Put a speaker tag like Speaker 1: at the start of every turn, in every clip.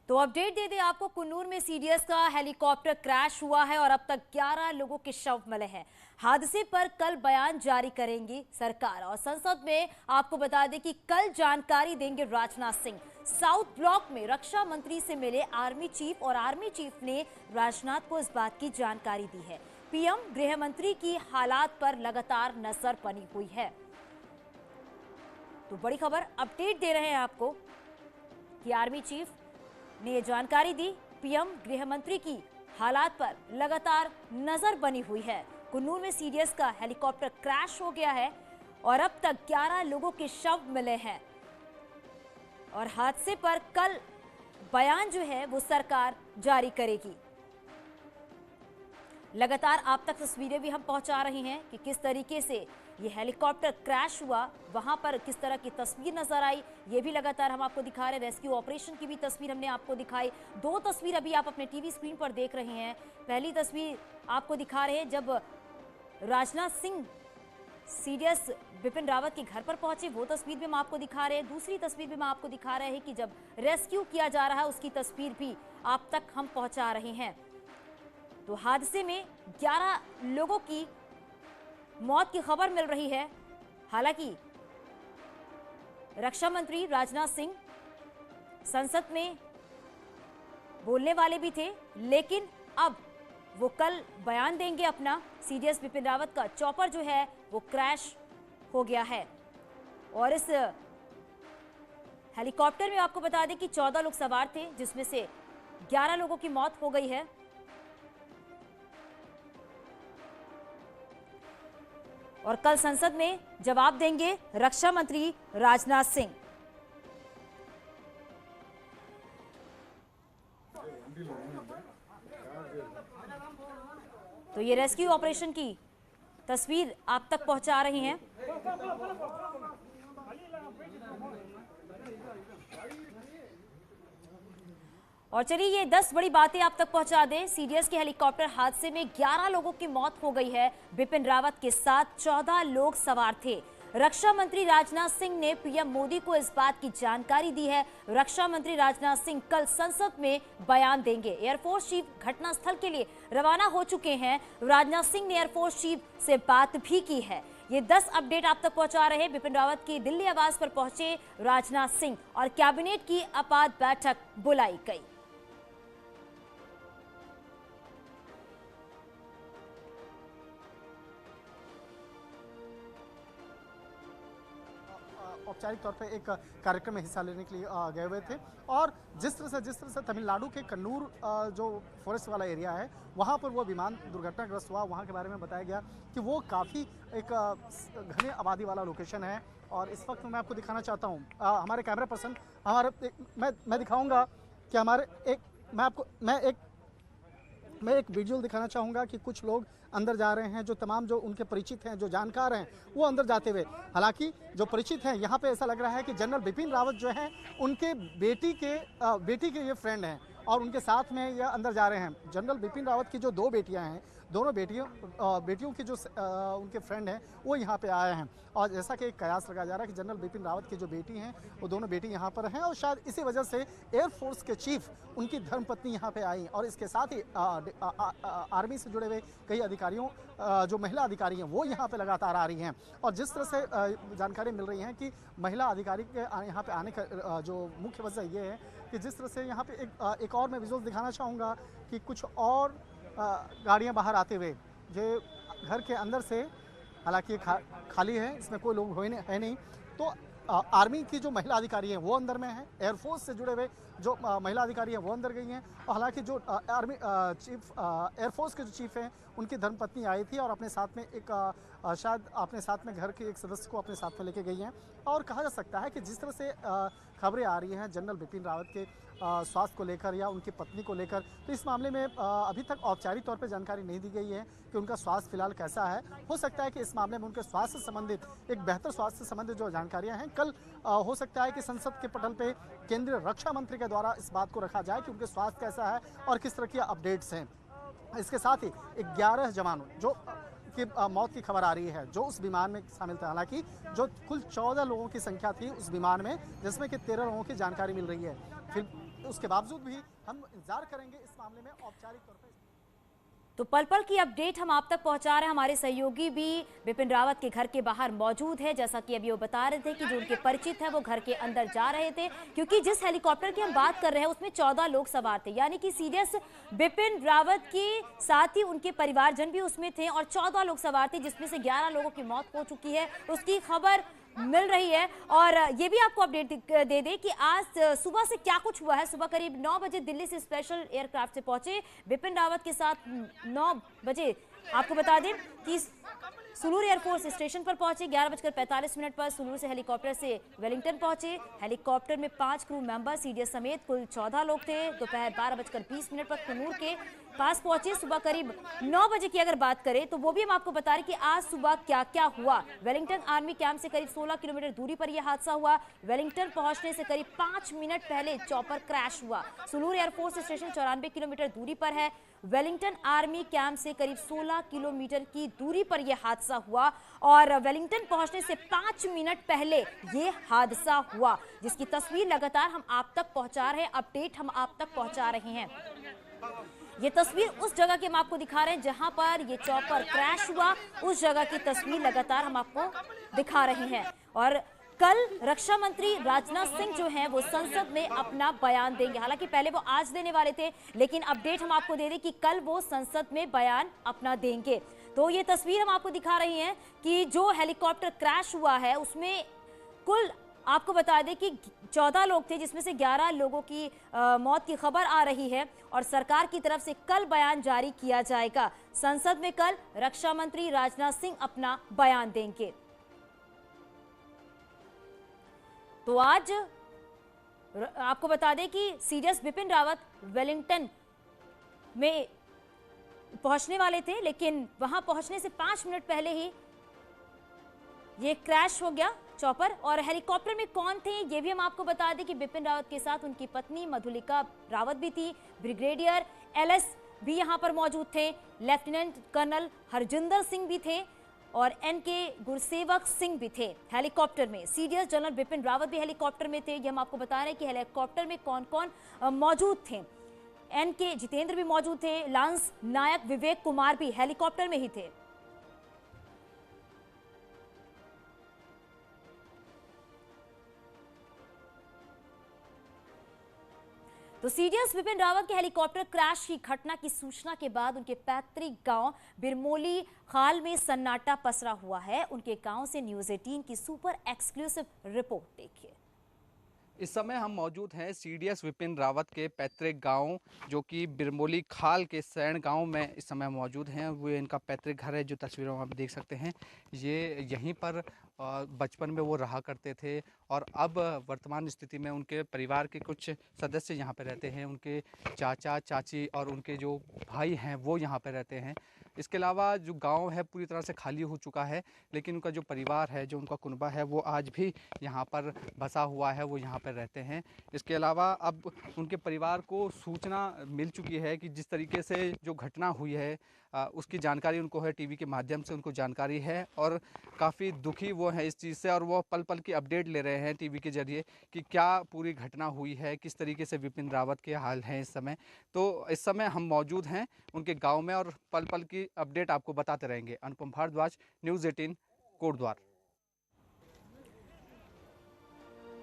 Speaker 1: तो अपडेट दे दें आपको, कुन्नूर में सीडीएस का हेलीकॉप्टर क्रैश हुआ है और अब तक 11 लोगों के शव मिले हैं। हादसे पर कल बयान जारी करेंगी सरकार और संसद में आपको बता दें कि कल जानकारी देंगे राजनाथ सिंह। साउथ ब्लॉक में रक्षा मंत्री से मिले आर्मी चीफ और आर्मी चीफ ने राजनाथ को इस बात की जानकारी दी है। पीएम गृह मंत्री की हालात पर लगातार नजर बनी हुई है। तो बड़ी खबर अपडेट दे रहे हैं आपको कि आर्मी चीफ ने यह जानकारी दी, पीएम गृह मंत्री की हालात पर लगातार नजर बनी हुई है। कुन्नूर में सीडीएस का हेलीकॉप्टर क्रैश हो गया है और अब तक 11 लोगों के शव मिले हैं और हादसे पर कल बयान जो है वो सरकार जारी करेगी। लगातार आप तक तस्वीरें भी हम पहुंचा रहे हैं कि किस तरीके से ये हेलीकॉप्टर क्रैश हुआ, वहां पर किस तरह की तस्वीर नजर आई, ये भी लगातार हम आपको दिखा रहे हैं। रेस्क्यू ऑपरेशन की भी तस्वीर हमने आपको दिखाई। दो तस्वीर अभी आप अपने टीवी स्क्रीन पर देख रहे हैं। पहली तस्वीर आपको दिखा रहे हैं जब राजनाथ सिंह सीडीएस बिपिन रावत के घर पर पहुंचे, वो तस्वीर भी हम आपको दिखा रहे हैं। दूसरी तस्वीर भी हम आपको दिखा रहे हैं कि जब रेस्क्यू किया जा रहा है उसकी तस्वीर भी आप तक हम पहुंचा रहे हैं। तो हादसे में 11 लोगों की मौत की खबर मिल रही है। हालांकि रक्षा मंत्री राजनाथ सिंह संसद में बोलने वाले भी थे, लेकिन अब वो कल बयान देंगे अपना। सीडीएस बिपिन रावत का चॉपर जो है वो क्रैश हो गया है और इस हेलीकॉप्टर में आपको बता दें कि 14 लोग सवार थे, जिसमें से 11 लोगों की मौत हो गई है। और कल संसद में जवाब देंगे रक्षा मंत्री राजनाथ सिंह। तो ये रेस्क्यू ऑपरेशन की तस्वीर आप तक पहुंचा रही हैं। और चलिए ये 10 बड़ी बातें आप तक पहुंचा दें। सीडीएस के हेलीकॉप्टर हादसे में 11 लोगों की मौत हो गई है। बिपिन रावत के साथ 14 लोग सवार थे। रक्षा मंत्री राजनाथ सिंह ने पीएम मोदी को इस बात की जानकारी दी है। रक्षा मंत्री राजनाथ सिंह कल संसद में बयान देंगे। एयरफोर्स चीफ घटनास्थल के लिए रवाना हो चुके हैं। राजनाथ सिंह ने एयरफोर्स चीफ से बात भी की है। ये 10 अपडेट आप तक पहुंचा रहे हैं। बिपिन रावत की दिल्ली आवास पर पहुंचे राजनाथ सिंह और कैबिनेट की आपात बैठक बुलाई गई।
Speaker 2: औपचारिक तौर पे एक कार्यक्रम में हिस्सा लेने के लिए गए हुए थे और जिस तरह से तमिलनाडु के कन्नूर जो फॉरेस्ट वाला एरिया है वहाँ पर वो विमान दुर्घटनाग्रस्त हुआ, वहाँ के बारे में बताया गया कि वो काफ़ी एक घने आबादी वाला लोकेशन है। और इस वक्त मैं आपको दिखाना चाहता हूँ, हमारे कैमरा पर्सन मैं दिखाऊँगा कि मैं एक विजुअल दिखाना चाहूँगा कि कुछ लोग अंदर जा रहे हैं, जो तमाम जो उनके परिचित हैं, जो जानकार हैं, वो अंदर जाते हुए। हालांकि जो परिचित हैं, यहाँ पे ऐसा लग रहा है कि जनरल बिपिन रावत जो हैं उनके बेटी के ये फ्रेंड हैं और उनके साथ में ये अंदर जा रहे हैं। जनरल बिपिन रावत की जो दो बेटियाँ हैं, दोनों बेटियों के जो उनके फ्रेंड हैं वो यहाँ पे आए हैं और जैसा कि एक कयास लगाया जा रहा है कि जनरल बिपिन रावत की जो बेटी हैं वो दोनों बेटी यहाँ पर हैं और शायद इसी वजह से एयरफोर्स के चीफ उनकी धर्मपत्नी यहाँ पे आई और इसके साथ ही आर्मी से जुड़े हुए कई अधिकारियों जो महिला अधिकारी हैं वो यहाँ पे लगातार आ रही हैं। और जिस तरह से जानकारी मिल रही है कि महिला अधिकारी के यहाँ पे आने का जो मुख्य वजह ये है कि जिस तरह से यहाँ पे एक और मैं विजुअल दिखाना चाहूँगा कि कुछ और गाड़ियां बाहर आते हुए जो घर के अंदर से, हालांकि खाली है, इसमें कोई लोग है नहीं, तो आर्मी की जो महिला अधिकारी हैं वो अंदर में हैं, एयरफोर्स से जुड़े हुए जो महिला अधिकारी हैं वो अंदर गई हैं और हालांकि जो आर्मी चीफ एयरफोर्स के जो चीफ हैं उनकी धर्मपत्नी आई थी और अपने साथ में शायद अपने साथ में घर के एक सदस्य को अपने साथ में लेके गई हैं। और कहा जा सकता है कि जिस तरह से खबरें आ रही हैं जनरल बिपिन रावत के स्वास्थ्य को लेकर या उनकी पत्नी को लेकर, तो इस मामले में अभी तक औपचारिक तौर पर जानकारी नहीं दी गई है कि उनका स्वास्थ्य फिलहाल कैसा है। हो सकता है कि इस मामले में उनके स्वास्थ्य से संबंधित एक बेहतर स्वास्थ्य से संबंधित जो जानकारियां हैं कल हो सकता है कि संसद के पटल पे केंद्रीय रक्षा मंत्री के द्वारा इस बात को रखा जाए कि उनके स्वास्थ्य कैसा है और किस तरह की अपडेट्स हैं। इसके साथ ही 11 जवानों जो की मौत की खबर आ रही है जो उस विमान में शामिल थे। हालांकि जो कुल 14 लोगों की संख्या थी उस विमान में, जिसमें कि 13 लोगों की जानकारी मिल रही है। फिर उसके बावजूद भी हम इंतजार करेंगे इस मामले में औपचारिक तौर पर।
Speaker 1: तो पल पल की अपडेट हम आप तक पहुंचा रहे हैं। हमारे सहयोगी भी बिपिन रावत के घर के बाहर मौजूद है। जैसा कि अभी वो बता रहे थे कि जो उनके परिचित है वो घर के अंदर जा रहे थे, क्योंकि जिस हेलीकॉप्टर की हम बात कर रहे हैं उसमें 14 लोग सवार थे, यानी कि सीडीएस बिपिन रावत के साथ ही उनके परिवारजन भी उसमें थे और 14 लोग सवार थे, जिसमें से 11 लोगों की मौत हो चुकी है, उसकी खबर मिल रही है। और ये भी आपको अपडेट दे दे कि आज सुबह से क्या कुछ हुआ है। सुबह करीब 9 बजे दिल्ली से स्पेशल एयरक्राफ्ट से पहुंचे बिपिन रावत के साथ 9 बजे आपको बता दें कि सुलूर एयरफोर्स स्टेशन पर पहुंचे। 11:45 पर सुलूर से हेलीकॉप्टर से वेलिंगटन पहुंचे। हेलीकॉप्टर में 5 क्रू मेंबर सीडीएस समेत कुल 14 लोग थे। दोपहर 12:20 पर कन्नूर के पास पहुंचे। सुबह करीब 9 बजे की अगर बात करें तो वो भी हम आपको बता रहे कि आज सुबह क्या क्या हुआ। वेलिंगटन आर्मी कैंप से करीब 16 किलोमीटर दूरी पर यह हादसा हुआ। वेलिंगटन पहुंचने से करीब 5 मिनट पहले चॉपर क्रैश हुआ। सुलूर एयरफोर्स स्टेशन 94 किलोमीटर दूरी पर है। वेलिंगटन आर्मी कैंप से करीब 16 किलोमीटर की दूरी पर यह हादसा हुआ और वेलिंगटन पहुंचने से 5 मिनट पहले यह हादसा हुआ, जिसकी तस्वीर लगातार हम आप तक पहुंचा रहे हैं, अपडेट हम आप तक पहुंचा रहे हैं। ये तस्वीर उस जगह की हम आपको दिखा रहे हैं जहां पर ये चॉपर क्रैश हुआ, उस जगह की तस्वीर लगातार हम आपको दिखा रहे हैं। और कल रक्षा मंत्री राजनाथ सिंह जो हैं वो संसद में अपना बयान देंगे। हालांकि पहले वो आज देने वाले थे, लेकिन अपडेट हम आपको दे दें कि कल वो संसद में बयान अपना देंगे। तो ये तस्वीर हम आपको दिखा रही हैं कि जो हेलीकॉप्टर क्रैश हुआ है उसमें कुल आपको बता दें कि 14 लोग थे, जिसमें से 11 लोगों की मौत की खबर आ रही है और सरकार की तरफ से कल बयान जारी किया जाएगा। संसद में कल रक्षा मंत्री राजनाथ सिंह अपना बयान देंगे। तो आज आपको बता दें कि सीडीएस बिपिन रावत वेलिंगटन में पहुंचने वाले थे, लेकिन वहां पहुंचने से 5 मिनट पहले ही ये क्रैश हो गया चॉपर। और हेलीकॉप्टर में कौन थे ये भी हम आपको बता दें कि बिपिन रावत के साथ उनकी पत्नी मधुलिका रावत भी थी, ब्रिगेडियर एलएस भी यहां पर मौजूद थे, लेफ्टिनेंट कर्नल हरजिंदर सिंह भी थे और एनके गुरसेवक सिंह भी थे हेलीकॉप्टर में। सीडीएस जनरल बिपिन रावत भी हेलीकॉप्टर में थे। ये हम आपको बता रहे हैं कि हेलीकॉप्टर में कौन कौन मौजूद थे। एनके जितेंद्र भी मौजूद थे, लांस नायक विवेक कुमार भी हेलीकॉप्टर में ही थे। तो सीडीएस बिपिन रावत के हेलीकॉप्टर क्रैश की घटना की सूचना के बाद उनके पैतृक गांव बिरमोली खाल में सन्नाटा पसरा हुआ है। उनके गांव से न्यूज़ 18 की सुपर एक्सक्लूसिव रिपोर्ट देखिए।
Speaker 3: इस समय हम मौजूद हैं सीडीएस विपिन रावत के पैतृक गांव, जो कि बिरमोली खाल के सैण गांव में इस समय मौजूद हैं। वो इनका पैतृक घर है, जो तस्वीरों में आप देख सकते हैं। ये यहीं पर बचपन में वो रहा करते थे और अब वर्तमान स्थिति में उनके परिवार के कुछ सदस्य यहाँ पर रहते हैं। उनके चाचा चाची और उनके जो भाई हैं वो यहाँ पर रहते हैं। इसके अलावा जो गांव है पूरी तरह से खाली हो चुका है, लेकिन उनका जो परिवार है, जो उनका कुनबा है, वो आज भी यहाँ पर बसा हुआ है, वो यहाँ पर रहते हैं। इसके अलावा अब उनके परिवार को सूचना मिल चुकी है कि जिस तरीके से जो घटना हुई है उसकी जानकारी उनको है, टीवी के माध्यम से उनको जानकारी है और काफ़ी दुखी वो हैं इस चीज़ से। और वो पल पल की अपडेट ले रहे हैं टीवी के जरिए कि क्या पूरी घटना हुई है, किस तरीके से विपिन रावत के हाल हैं इस समय। तो इस समय हम मौजूद हैं उनके गांव में और पल पल की अपडेट आपको बताते रहेंगे। अनुपम भारद्वाज, न्यूज़ 18, कोटद्वार।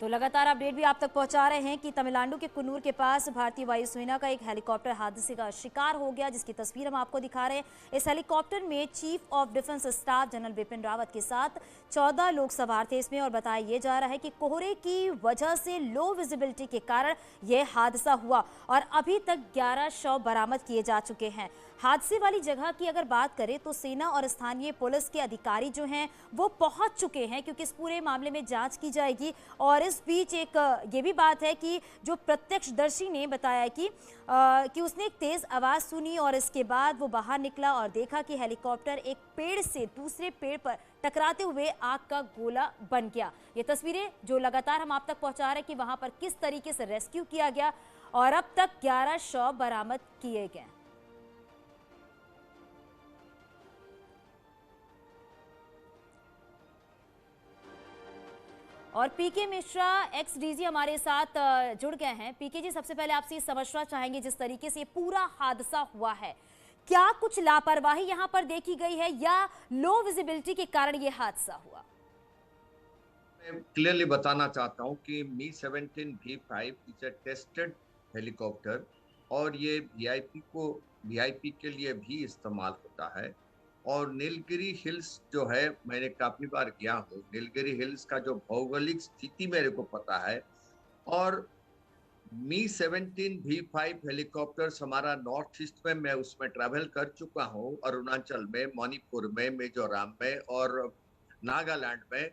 Speaker 1: तो लगातार अपडेट भी आप तक पहुंचा रहे हैं कि तमिलनाडु के कुन्नूर के पास भारतीय वायुसेना का एक हेलीकॉप्टर हादसे का शिकार हो गया, जिसकी तस्वीर हम आपको दिखा रहे हैं। इस हेलीकॉप्टर में chief of defence staff general Bipin Rawat के साथ 14 लोग सवार थे इसमें। और बताया यह जा रहा है कि कोहरे की वजह से लो विजिबिलिटी के कारण यह हादसा हुआ और अभी तक 11 शव बरामद किए जा चुके हैं। हादसे वाली जगह की अगर बात करें तो सेना और स्थानीय पुलिस के अधिकारी जो हैं वो पहुंच चुके हैं, क्योंकि इस पूरे मामले में जांच की जाएगी। और इस बीच एक ये भी बात है कि जो प्रत्यक्षदर्शी ने बताया कि उसने एक तेज आवाज़ सुनी और इसके बाद वो बाहर निकला और देखा कि हेलीकॉप्टर एक पेड़ से दूसरे पेड़ पर टकराते हुए आग का गोला बन गया। ये तस्वीरें जो लगातार हम आप तक पहुंचा रहे हैं कि वहां पर किस तरीके से रेस्क्यू किया गया और अब तक 11 शव बरामद किए गए। और पीके मिश्रा एक्स डीजी हमारे साथ जुड़ गए हैं। पीके जी, सबसे पहले आपसे ये समझना चाहेंगे, जिस तरीके से ये पूरा हादसा हुआ है, क्या कुछ लापरवाही यहाँ पर देखी गई है या लो विजिबिलिटी के कारण ये हादसा हुआ?
Speaker 4: मैं क्लियरली बताना चाहता हूँ कि मी-17 V5 is a tested helicopter और ये वीआईपी के लिए भी इस्तेमाल होता है। और नीलगिरी हिल्स जो है, मैंने काफी बार गया हूँ, नीलगिरी हिल्स का जो भौगोलिक स्थिति मेरे को पता है। और मी-17 V5 हेलीकॉप्टर्स हमारा नॉर्थ ईस्ट में, मैं उसमें ट्रैवल कर चुका हूँ, अरुणाचल में, मणिपुर में, मिजोरम में और नागालैंड में।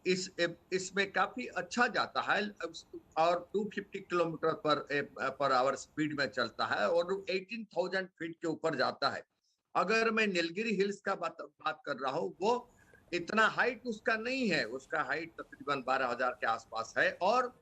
Speaker 4: इसमें काफी अच्छा जाता है और 250 किलोमीटर पर आवर स्पीड में चलता है और 18,000 फीट के ऊपर जाता है। अगर मैं नीलगिरी हिल्स का बात कर रहा हूँ, वो इतना हाइट उसका नहीं है, उसका हाइट तकरीबन 12,000 के आसपास है। और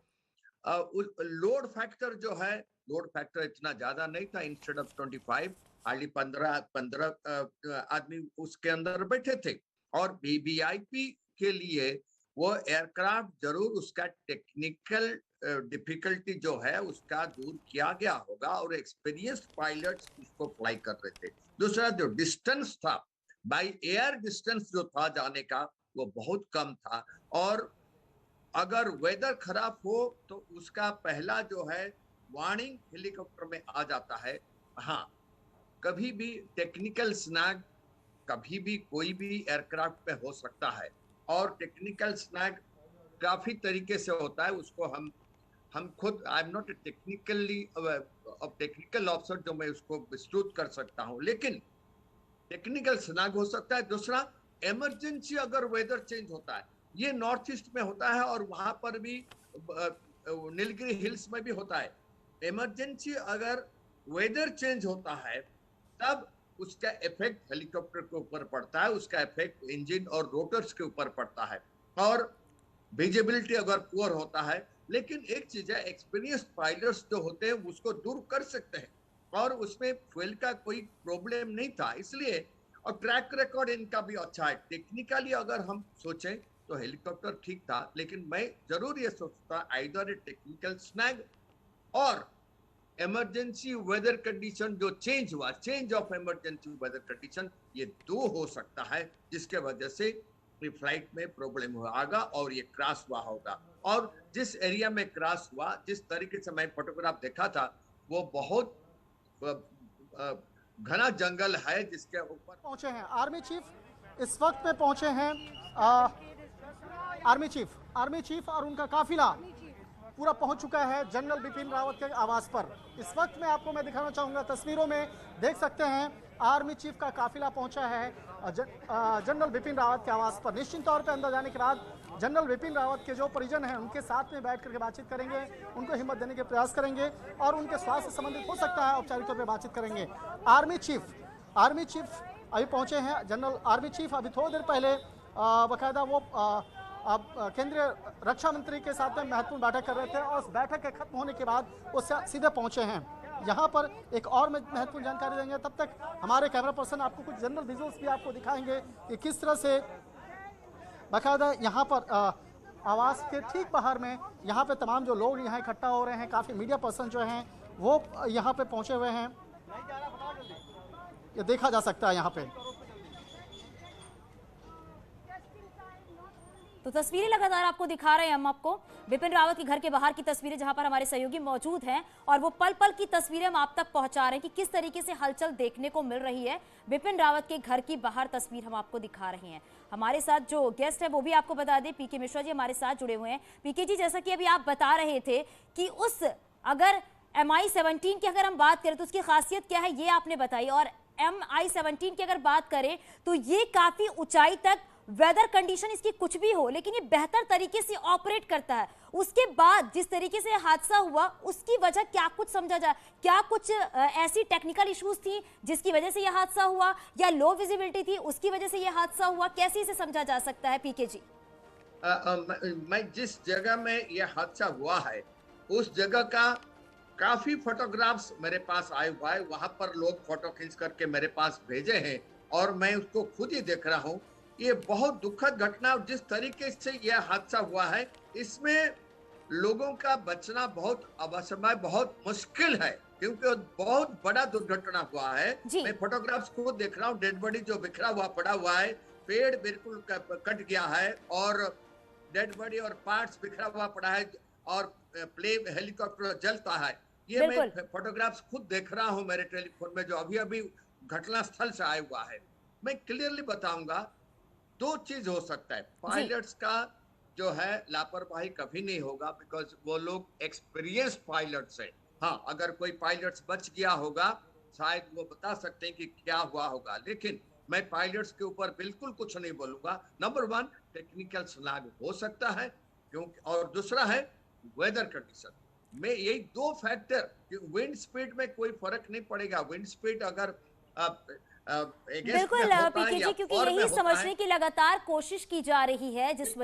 Speaker 4: लोड फैक्टर जो है, लोड फैक्टर इतना ज्यादा नहीं था। इंस्टेड ऑफ 25 हार्डली 15 आदमी उसके अंदर बैठे थे। और वीवीआईपी के लिए वो एयरक्राफ्ट जरूर उसका टेक्निकल डिफिकल्टी जो है उसका दूर किया गया होगा और एक्सपीरियंस्ड पायलट्स उसको फ्लाई कर रहे थे। दूसरा जो डिस्टेंस था, बाय एयर डिस्टेंस जो था जाने का, वो बहुत कम था। और अगर वेदर खराब हो तो उसका पहला जो है वार्निंग हेलीकॉप्टर में आ जाता है। हाँ, कभी भी टेक्निकल स्नैग कभी भी कोई भी एयरक्राफ्ट में हो सकता है और टेक्निकल स्नैग काफी तरीके से होता है। उसको हम खुद, I am not technical officer जो मैं उसको विस्तृत कर सकता हूँ, लेकिन टेक्निकल स्नैग हो सकता है। दूसरा, इमरजेंसी अगर वेदर चेंज होता है, ये नॉर्थ ईस्ट में होता है और वहां पर भी नीलगिरी हिल्स में भी होता है। इमरजेंसी अगर वेदर चेंज होता है तब उसका इफेक्ट हेलीकॉप्टर के ऊपर पड़ता है, उसका इफेक्ट इंजन और रोटर्स के ऊपर पड़ता है और विजिबिलिटी अगर पुअर होता है। लेकिन एक चीज है, एक्सपीरियंस पायलट्स जो होते हैं उसको दूर कर सकते हैं और उसमें फ्यूल का कोई प्रॉब्लम नहीं था, इसलिए। और ट्रैक रिकॉर्ड इनका भी अच्छा है। टेक्निकली अगर हम सोचें तो हेलीकॉप्टर ठीक था, लेकिन मैं जरूर ये सोचता आइदर ए टेक्निकल स्नैग और इमरजेंसी वेदर कंडीशन जो चेंज हुआ, change of emergency weather condition, ये दो हो सकता है जिसके वजह से फ्लाइट में प्रॉब्लम होगा और ये क्रैश हुआ होगा। और जिस एरिया में क्रैश हुआ, जिस तरीके से मैं फोटोग्राफ देखा था, वो बहुत घना जंगल है जिसके ऊपर
Speaker 2: पहुंचे हैं आर्मी चीफ इस वक्त में पहुंचे हैं। आर्मी चीफ और उनका काफिला पूरा पहुंच चुका है जनरल बिपिन रावत के आवास पर। इस वक्त में आपको मैं दिखाना चाहूंगा, तस्वीरों में देख सकते हैं आर्मी चीफ का काफिला पहुंचा है जनरल बिपिन रावत के आवास पर। निश्चित तौर पर अंदर जाने के बाद जनरल बिपिन रावत के जो परिजन हैं उनके साथ में बैठ करके बातचीत करेंगे, उनको हिम्मत देने के प्रयास करेंगे और उनके स्वास्थ्य से संबंधित हो सकता है औपचारिक तौर पर बातचीत करेंगे। आर्मी चीफ अभी पहुंचे हैं। जनरल आर्मी चीफ अभी थोड़ी देर पहले बाकायदा वो अब केंद्रीय रक्षा मंत्री के साथ में महत्वपूर्ण बैठक कर रहे थे और उस बैठक के खत्म होने के बाद वो सीधे पहुंचे हैं यहाँ पर। एक और महत्वपूर्ण जानकारी देंगे, तब तक हमारे कैमरा पर्सन आपको कुछ जनरल विजुअल्स भी आपको दिखाएंगे कि किस तरह से बाकायदा यहाँ पर आवास के ठीक बाहर में यहाँ पे तमाम जो लोग यहाँ इकट्ठा हो रहे हैं, काफ़ी मीडिया पर्सन जो हैं वो यहाँ पे पहुँचे हुए हैं, ये देखा जा सकता है यहाँ पे।
Speaker 1: तो तस्वीरें लगातार आपको दिखा रहे हैं हम आपको बिपिन रावत के घर के बाहर की तस्वीरें, जहां पर हमारे सहयोगी मौजूद हैं और वो पल पल की तस्वीरें हम आप तक पहुंचा रहे हैं कि किस तरीके से हलचल देखने को मिल रही है। बिपिन रावत के घर की बाहर तस्वीर हम आपको दिखा रहे हैं। हमारे साथ जो गेस्ट है वो भी आपको बता दें, पीके मिश्रा जी हमारे साथ जुड़े हुए हैं। पीके जी, जैसा कि अभी आप बता रहे थे कि उस अगर MI-17 की अगर हम बात करें तो उसकी खासियत क्या है, ये आपने बताई। और MI-17 की अगर बात करें तो ये काफी ऊंचाई तक वेदर कंडीशन इसकी कुछ भी हो, लेकिन ये बेहतर तरीके से ऑपरेट करता है। उसके बाद जिस तरीके से हादसा हुआ उसकी वजह क्या कुछ समझा जाए? क्या कुछ ऐसी टेक्निकल इश्यूज थी जिसकी वजह से यह हादसा हुआ या लो विजिबिलिटी थी उसकी वजह से यह हादसा हुआ? कैसे इसे समझा जा सकता है पीके जी?
Speaker 4: मैं जिस जगह में यह हादसा हुआ है उस जगह का काफी फोटोग्राफ्स मेरे पास आए हुआ है। वहां पर लोग फोटो खींच करके मेरे पास भेजे हैं और मैं उसको खुद ही देख रहा हूँ ये बहुत दुखद घटना, और जिस तरीके से यह हादसा हुआ है इसमें लोगों का बचना बहुत अवसमय, बहुत मुश्किल है, क्योंकि बहुत बड़ा दुर्घटना हुआ है।
Speaker 1: जी।
Speaker 4: मैं फोटोग्राफ्स खुद देख रहा हूँ, डेड बॉडी जो बिखरा हुआ पड़ा हुआ है, पेड़ बिल्कुल कट गया है और डेड बॉडी और पार्ट्स बिखरा हुआ पड़ा है, और प्लेन हेलीकॉप्टर जलता है। ये मैं
Speaker 1: बिल्कुल।
Speaker 4: फोटोग्राफ्स खुद देख रहा हूँ मेरे टेलीफोन में, जो अभी अभी घटना स्थल से आया हुआ है। मैं क्लियरली बताऊंगा, दो चीज हो सकता है। पायलट्स का जो है लापरवाही कभी नहीं होगा, बिकॉज वो लोग एक्सपीरियंस पायलट्स है। हाँ, अगर कोई पायलट्स बच गया होगा शायद वो बता सकते हैं कि क्या हुआ होगा, लेकिन मैं पायलट्स के ऊपर बिल्कुल कुछ नहीं बोलूंगा। नंबर वन, टेक्निकल स्लैग हो सकता है, क्योंकि और दूसरा है वेदर कंडीशन। में यही दो फैक्टर, विंड स्पीड में कोई फर्क नहीं पड़ेगा। विंड स्पीड अगर
Speaker 1: बिल्कुल पीके जी, क्योंकि यही समझने की लगातार कोशिश की जा रही है, जिस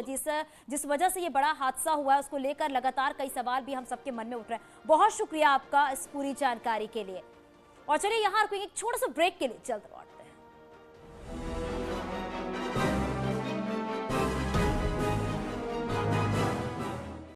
Speaker 1: वजह से ये बड़ा हादसा हुआ है उसको लेकर लगातार कई सवाल भी हम सबके मन में उठ रहे हैं। बहुत शुक्रिया आपका इस पूरी जानकारी के लिए। और चलिए यहाँ रुकेंगे एक छोटा सा ब्रेक के लिए, जल्द लौट